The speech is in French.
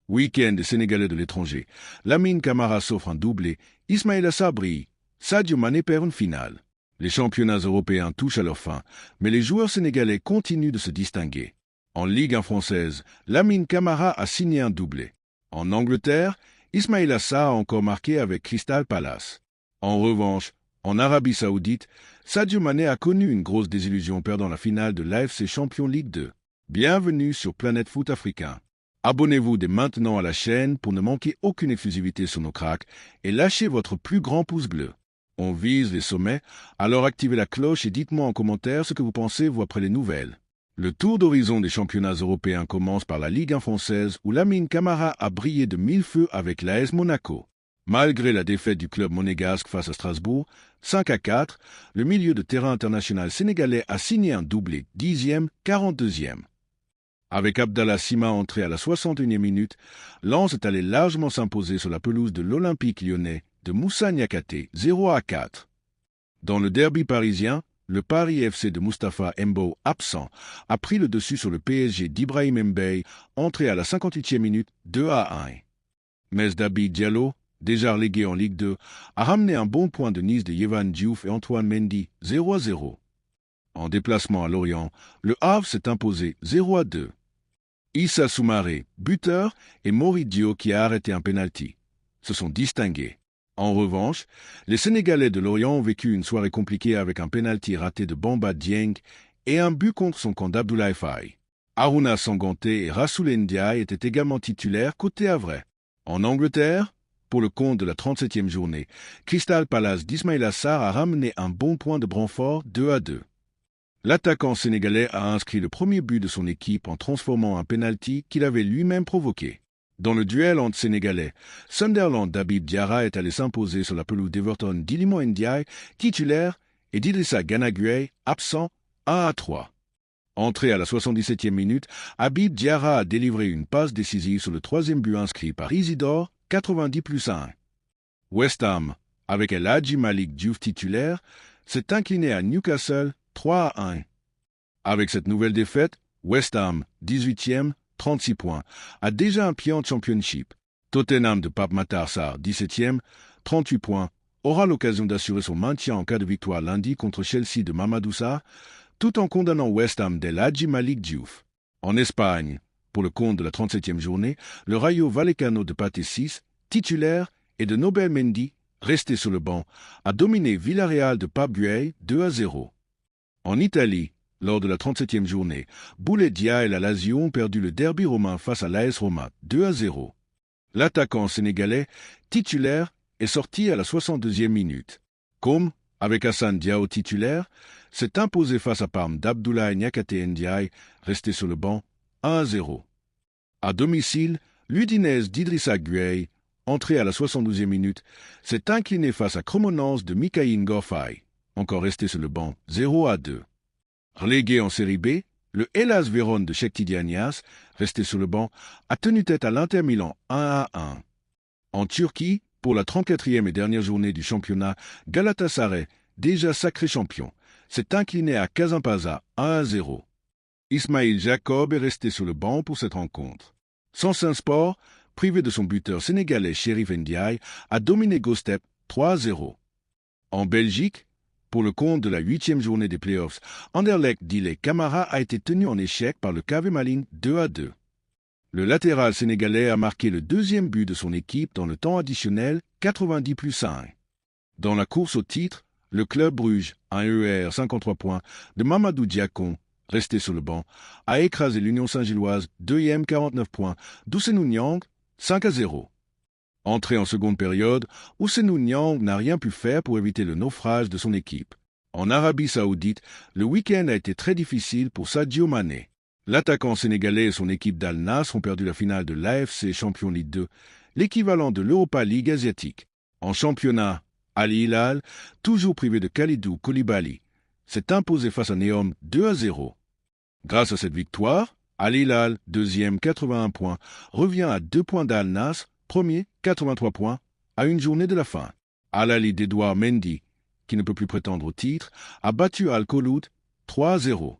Week-end des Sénégalais de l'étranger. Lamine Camara s'offre un doublé. Ismaïla Sarr brille. Sadio Mané perd une finale. Les championnats européens touchent à leur fin, mais les joueurs sénégalais continuent de se distinguer. En Ligue 1 française, Lamine Camara a signé un doublé. En Angleterre, Ismaïla Sarr a encore marqué avec Crystal Palace. En revanche, en Arabie Saoudite, Sadio Mané a connu une grosse désillusion perdant la finale de l'AFC Champions League 2. Bienvenue sur Planète Foot Africain. Abonnez-vous dès maintenant à la chaîne pour ne manquer aucune exclusivité sur nos cracks et lâchez votre plus grand pouce bleu. On vise les sommets, alors activez la cloche et dites-moi en commentaire ce que vous pensez vous après les nouvelles. Le tour d'horizon des championnats européens commence par la Ligue 1 française où Lamine Camara a brillé de mille feux avec l'AS Monaco. Malgré la défaite du club monégasque face à Strasbourg, 5-4, le milieu de terrain international sénégalais a signé un doublé 10e, 42e. Avec Abdallah Sima entré à la 61e minute, Lens est allé largement s'imposer sur la pelouse de l'Olympique lyonnais de Moussa Niakhaté 0-4. Dans le derby parisien, le Paris FC de Mustapha Mbow, absent, a pris le dessus sur le PSG d'Ibrahim Mbaye, entré à la 58e minute 2-1. Mesdabi Diallo, déjà relégué en Ligue 2, a ramené un bon point de Nice de Yehvan Diouf et Antoine Mendy 0-0. En déplacement à Lorient, le Havre s'est imposé 0-2. Issa Soumaré, buteur, et Moridio qui a arrêté un penalty, se sont distingués. En revanche, les Sénégalais de Lorient ont vécu une soirée compliquée avec un penalty raté de Bamba Dieng et un but contre son camp d'Abdoulaye Faye. Haruna Sanganté et Rassoul Ndiaye étaient également titulaires côté havrais. En Angleterre, pour le compte de la 37e journée, Crystal Palace d'Ismaïla Sarr a ramené un bon point de Brentford 2-2. L'attaquant sénégalais a inscrit le premier but de son équipe en transformant un penalty qu'il avait lui-même provoqué. Dans le duel entre Sénégalais, Sunderland d'Habib Diarra est allé s'imposer sur la pelouse d'Everton d'Iliman Ndiaye, titulaire, et d'Idrissa Gana Gueye, absent, 1-3. Entré à la 77e minute, Habib Diarra a délivré une passe décisive sur le troisième but inscrit par Isidore, 90+1. West Ham, avec El Hadji Malik Diouf titulaire, s'est incliné à Newcastle 3-1. Avec cette nouvelle défaite, West Ham, 18e, 36 points, a déjà un pied en Championship. Tottenham de Pape Matar Sarr, 17e, 38 points, aura l'occasion d'assurer son maintien en cas de victoire lundi contre Chelsea de Mamadou Sarr, tout en condamnant West Ham d'El Hadji Malik Diouf. En Espagne, pour le compte de la 37e journée, le Rayo Vallecano de Pathé 6, titulaire, et de Nobel Mendy, resté sur le banc, a dominé Villarreal de Pape Gueye 2-0. En Italie, lors de la 37e journée, Bouledia et la Lazio ont perdu le derby romain face à l'AS Roma 2-0. L'attaquant sénégalais, titulaire, est sorti à la 62e minute. Comme, avec Hassan Diao titulaire, s'est imposé face à Parme d'Abdoulaye Niakhaté Ndiaye, resté sur le banc 1-0. À domicile, l'Udinese d'Idrissa Gueye, entré à la 72e minute, s'est incliné face à Cremonense de Mikhaïl Ngor-Faye, encore resté sur le banc 0-2. Relégué en série B, le Hellas Vérone de Sheikh Tidianias, resté sur le banc, a tenu tête à l'Inter Milan 1-1. En Turquie, pour la 34e et dernière journée du championnat, Galatasaray, déjà sacré champion, s'est incliné à Kazampasa 1-0. Ismail Jacob est resté sur le banc pour cette rencontre. Sansin Sport, privé de son buteur sénégalais Chérif Ndiaye, a dominé Gostep 3-0. En Belgique, pour le compte de la 8e journée des playoffs, Anderlecht d'Ile Camara a été tenu en échec par le KV Malines 2-2. Le latéral sénégalais a marqué le deuxième but de son équipe dans le temps additionnel 90+1. Dans la course au titre, le club Bruges, un ER 53 points, de Mamadou Diakon, resté sur le banc, a écrasé l'Union Saint-Gilloise 2e 49 points, d'Ousseynou Niang 5-0. Entré en seconde période, Ousseynou Niang n'a rien pu faire pour éviter le naufrage de son équipe. En Arabie Saoudite, le week-end a été très difficile pour Sadio Mané. L'attaquant sénégalais et son équipe d'Al Nassr ont perdu la finale de l'AFC Champions League 2, l'équivalent de l'Europa League asiatique. En championnat, Al Hilal, toujours privé de Khalidou Koulibaly, s'est imposé face à Neom 2-0. Grâce à cette victoire, Al Hilal, deuxième 81 points, revient à 2 points d'Al Nassr, premier 83 points, à une journée de la fin. Al Ahly d'Edouard Mendy, qui ne peut plus prétendre au titre, a battu Al Kholoud 3-0.